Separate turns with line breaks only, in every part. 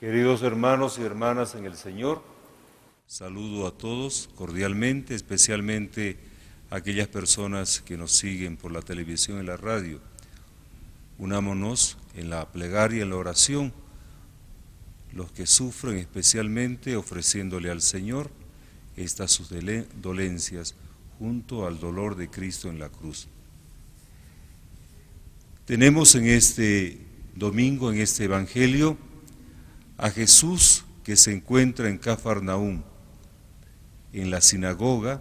Queridos hermanos y hermanas en el Señor, saludo a todos cordialmente, especialmente a aquellas personas que nos siguen por la televisión y la radio. Unámonos en la plegaria, en la oración, los que sufren especialmente ofreciéndole al Señor estas sus dolencias junto al dolor de Cristo en la cruz. Tenemos en este domingo, en este Evangelio, a Jesús que se encuentra en Cafarnaúm, en la sinagoga.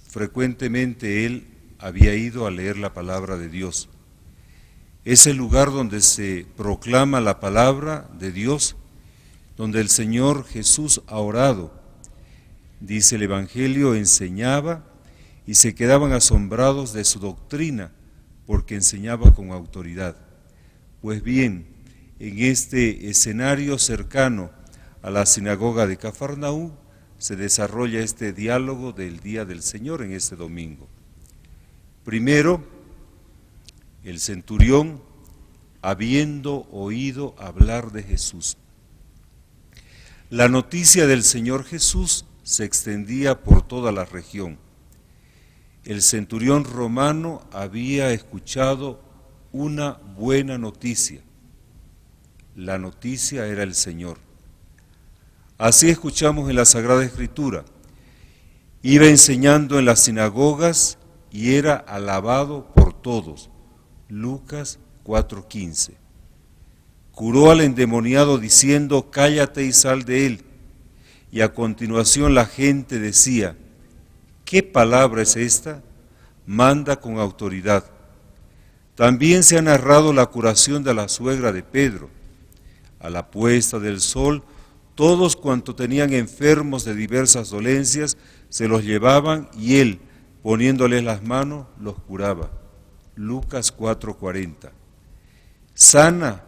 Frecuentemente él había ido a leer la palabra de Dios. Es el lugar donde se proclama la palabra de Dios, donde el Señor Jesús ha orado. Dice el Evangelio, enseñaba y se quedaban asombrados de su doctrina, porque enseñaba con autoridad. Pues bien, en este escenario cercano a la sinagoga de Cafarnaúm se desarrolla este diálogo del Día del Señor en este domingo. Primero, el centurión, habiendo oído hablar de Jesús. La noticia del Señor Jesús se extendía por toda la región. El centurión romano había escuchado una buena noticia. La noticia era el Señor. Así escuchamos en la Sagrada Escritura. Iba enseñando en las sinagogas y era alabado por todos. Lucas 4:15. Curó al endemoniado diciendo, cállate y sal de él. Y a continuación la gente decía, ¿qué palabra es esta? Manda con autoridad. También se ha narrado la curación de la suegra de Pedro. A la puesta del sol, todos cuantos tenían enfermos de diversas dolencias se los llevaban y él, poniéndoles las manos, los curaba. Lucas 4:40. Sana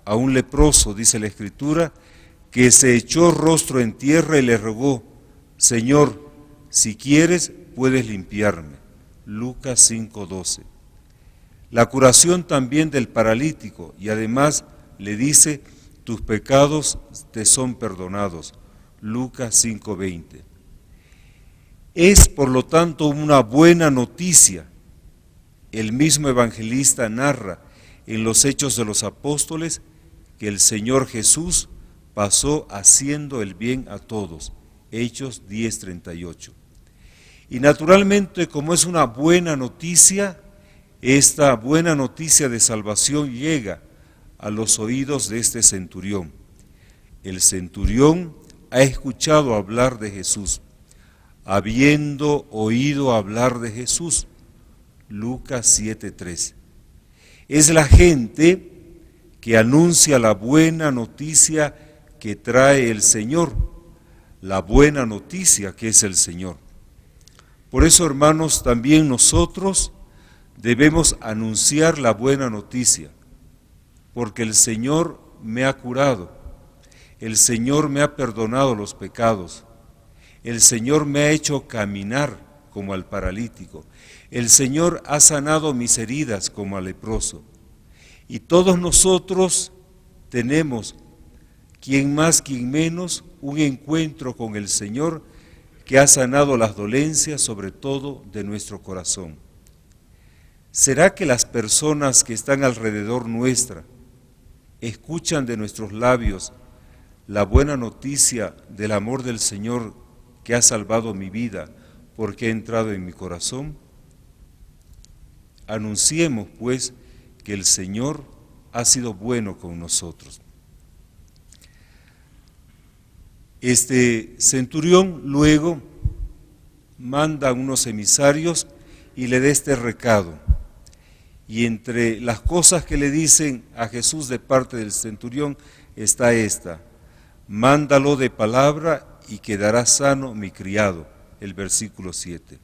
a un leproso, dice la Escritura, que se echó rostro en tierra y le rogó, Señor, si quieres, puedes limpiarme. Lucas 5:12. La curación también del paralítico y además le dice, tus pecados te son perdonados. Lucas 5:20. Es por lo tanto una buena noticia. El mismo evangelista narra en los Hechos de los Apóstoles que el Señor Jesús pasó haciendo el bien a todos. Hechos 10:38. Y naturalmente, como es una buena noticia, esta buena noticia de salvación llega a los oídos de este centurión. El centurión ha escuchado hablar de Jesús, habiendo oído hablar de Jesús. Lucas 7:3. Es la gente que anuncia la buena noticia que trae el Señor, la buena noticia que es el Señor. Por eso, hermanos, también nosotros debemos anunciar la buena noticia, porque el Señor me ha curado, el Señor me ha perdonado los pecados, el Señor me ha hecho caminar como al paralítico, el Señor ha sanado mis heridas como al leproso. Y todos nosotros tenemos, quien más, quien menos, un encuentro con el Señor que ha sanado las dolencias, sobre todo de nuestro corazón. ¿Será que las personas que están alrededor nuestra escuchan de nuestros labios la buena noticia del amor del Señor que ha salvado mi vida porque ha entrado en mi corazón? Anunciemos, pues, que el Señor ha sido bueno con nosotros. Este centurión luego manda a unos emisarios y le da este recado. Y entre las cosas que le dicen a Jesús de parte del centurión está esta: mándalo de palabra y quedará sano mi criado, el versículo 7.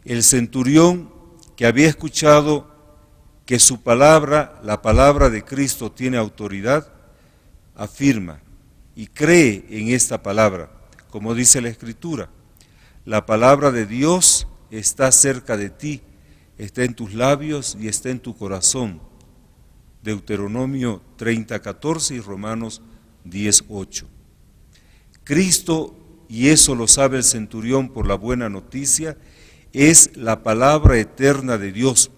El centurión, que había escuchado que su palabra, la palabra de Cristo, tiene autoridad, afirma y cree en esta palabra, como dice la Escritura: la palabra de Dios está cerca de ti, está en tus labios y está en tu corazón. Deuteronomio 30:14 y Romanos 10:8. Cristo, y eso lo sabe el centurión por la buena noticia, es la palabra eterna de Dios.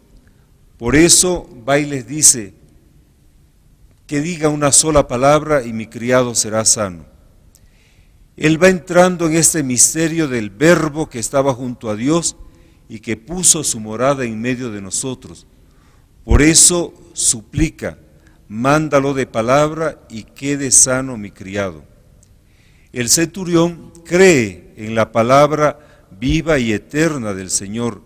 Por eso va y les dice que diga una sola palabra y mi criado será sano. Él va entrando en este misterio del Verbo que estaba junto a Dios y que puso su morada en medio de nosotros. Por eso suplica, mándalo de palabra y quede sano mi criado. El centurión cree en la palabra viva y eterna del Señor,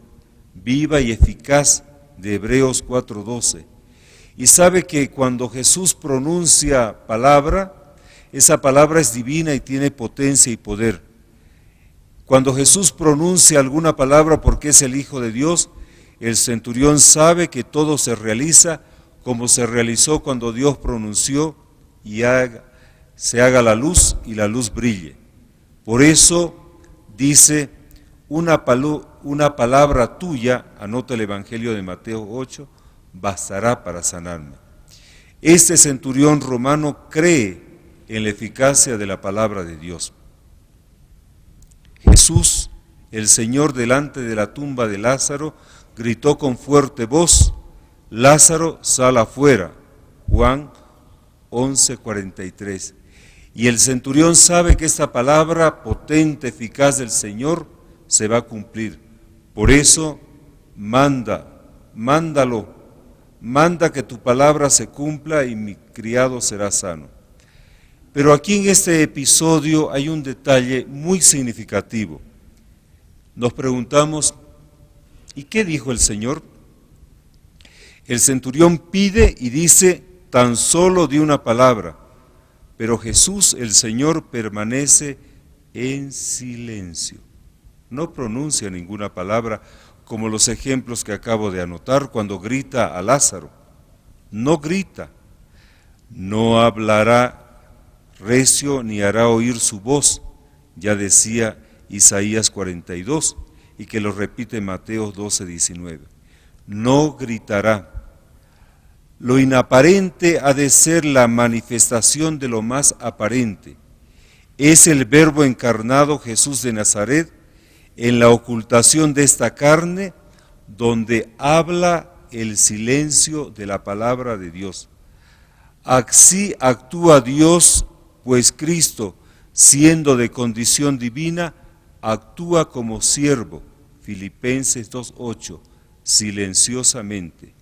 viva y eficaz de Hebreos 4:12, y sabe que cuando Jesús pronuncia palabra, esa palabra es divina y tiene potencia y poder. Cuando Jesús pronuncia alguna palabra porque es el Hijo de Dios, el centurión sabe que todo se realiza como se realizó cuando Dios pronunció y se haga la luz y la luz brille. Por eso dice, una palabra tuya, anota el Evangelio de Mateo 8, bastará para sanarme. Este centurión romano cree en la eficacia de la palabra de Dios. Jesús, el Señor, delante de la tumba de Lázaro, gritó con fuerte voz, Lázaro, sal afuera. Juan 11:43. Y el centurión sabe que esta palabra potente, eficaz del Señor se va a cumplir. Por eso, mándalo, manda que tu palabra se cumpla y mi criado será sano. Pero aquí en este episodio hay un detalle muy significativo. Nos preguntamos, ¿y qué dijo el Señor? El centurión pide y dice, tan solo di una palabra, pero Jesús, el Señor, permanece en silencio. No pronuncia ninguna palabra, como los ejemplos que acabo de anotar cuando grita a Lázaro. No grita, no hablará recio ni hará oír su voz, ya decía Isaías 42, y que lo repite Mateo 12:19. No gritará. Lo inaparente ha de ser la manifestación de lo más aparente. Es el Verbo encarnado, Jesús de Nazaret, en la ocultación de esta carne, donde habla el silencio de la palabra de Dios. Así actúa Dios, pues Cristo, siendo de condición divina, actúa como siervo, Filipenses 2:8, silenciosamente.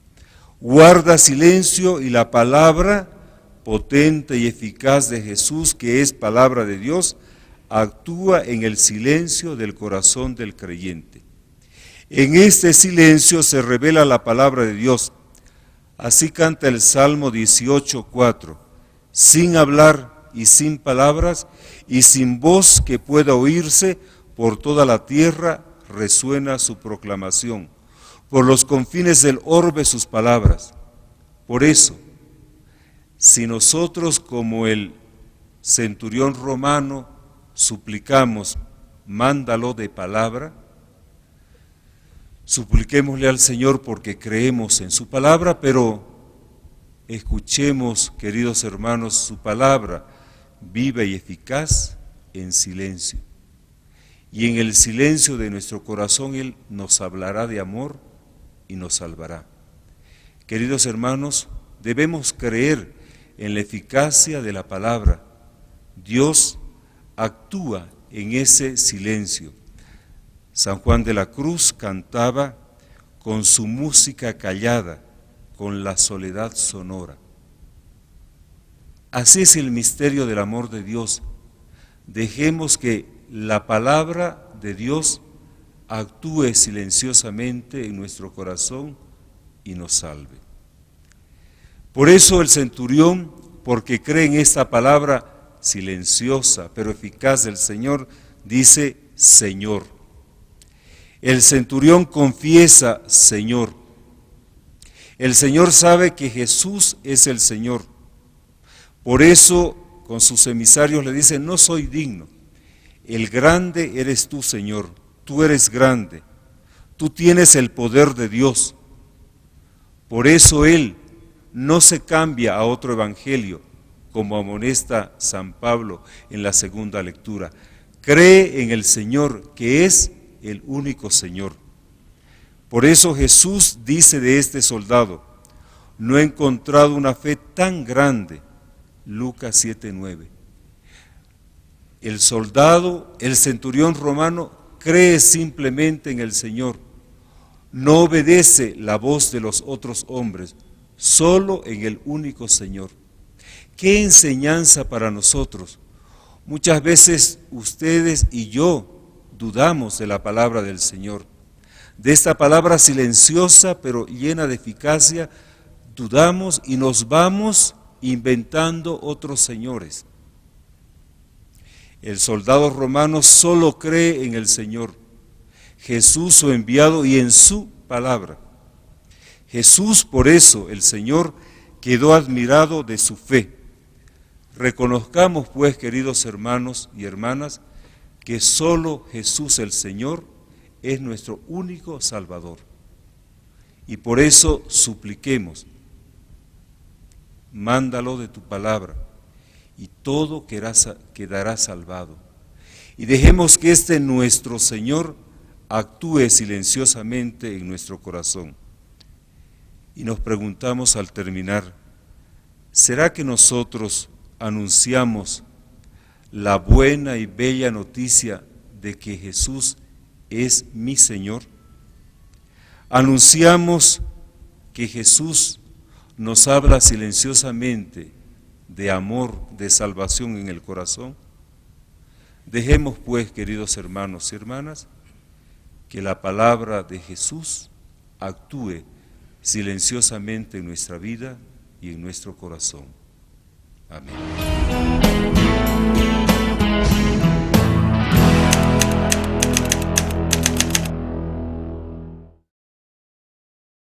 Guarda silencio y la palabra potente y eficaz de Jesús, que es palabra de Dios, actúa en el silencio del corazón del creyente. En este silencio se revela la palabra de Dios. Así canta el Salmo 18:4, sin hablar y sin palabras y sin voz que pueda oírse, por toda la tierra resuena su proclamación, por los confines del orbe sus palabras. Por eso, si nosotros como el centurión romano suplicamos, mándalo de palabra, supliquémosle al Señor porque creemos en su palabra, pero escuchemos, queridos hermanos, su palabra viva y eficaz en silencio. Y en el silencio de nuestro corazón Él nos hablará de amor y nos salvará. Queridos hermanos, debemos creer en la eficacia de la palabra. Dios actúa en ese silencio. San Juan de la Cruz cantaba con su música callada, con la soledad sonora. Así es el misterio del amor de Dios. Dejemos que la palabra de Dios actúe silenciosamente en nuestro corazón y nos salve. Por eso el centurión, porque cree en esta palabra silenciosa pero eficaz del Señor, dice Señor. El centurión confiesa Señor. El Señor sabe que Jesús es el Señor. Por eso con sus emisarios le dice, no soy digno. El grande eres tú, Señor. Tú eres grande. Tú tienes el poder de Dios. Por eso Él no se cambia a otro evangelio, como amonesta San Pablo en la segunda lectura. Cree en el Señor, que es el único Señor. Por eso Jesús dice de este soldado: no he encontrado una fe tan grande. Lucas 7:9. El soldado, el centurión romano, cree simplemente en el Señor. No obedece la voz de los otros hombres, solo en el único Señor. ¿Qué enseñanza para nosotros? Muchas veces ustedes y yo dudamos de la palabra del Señor. De esta palabra silenciosa pero llena de eficacia, dudamos y nos vamos inventando otros señores. El soldado romano solo cree en el Señor, Jesús su enviado y en su palabra. Jesús, por eso, el Señor, quedó admirado de su fe. Reconozcamos, pues, queridos hermanos y hermanas, que solo Jesús el Señor es nuestro único Salvador. Y por eso supliquemos: mándalo de tu palabra, y todo quedará salvado. Y dejemos que este nuestro Señor actúe silenciosamente en nuestro corazón. Y nos preguntamos al terminar: ¿será que nosotros anunciamos la buena y bella noticia de que Jesús es mi Señor? ¿Anunciamos que Jesús nos habla silenciosamente de amor, de salvación en el corazón? Dejemos, pues, queridos hermanos y hermanas, que la palabra de Jesús actúe silenciosamente en nuestra vida y en nuestro corazón. Amén.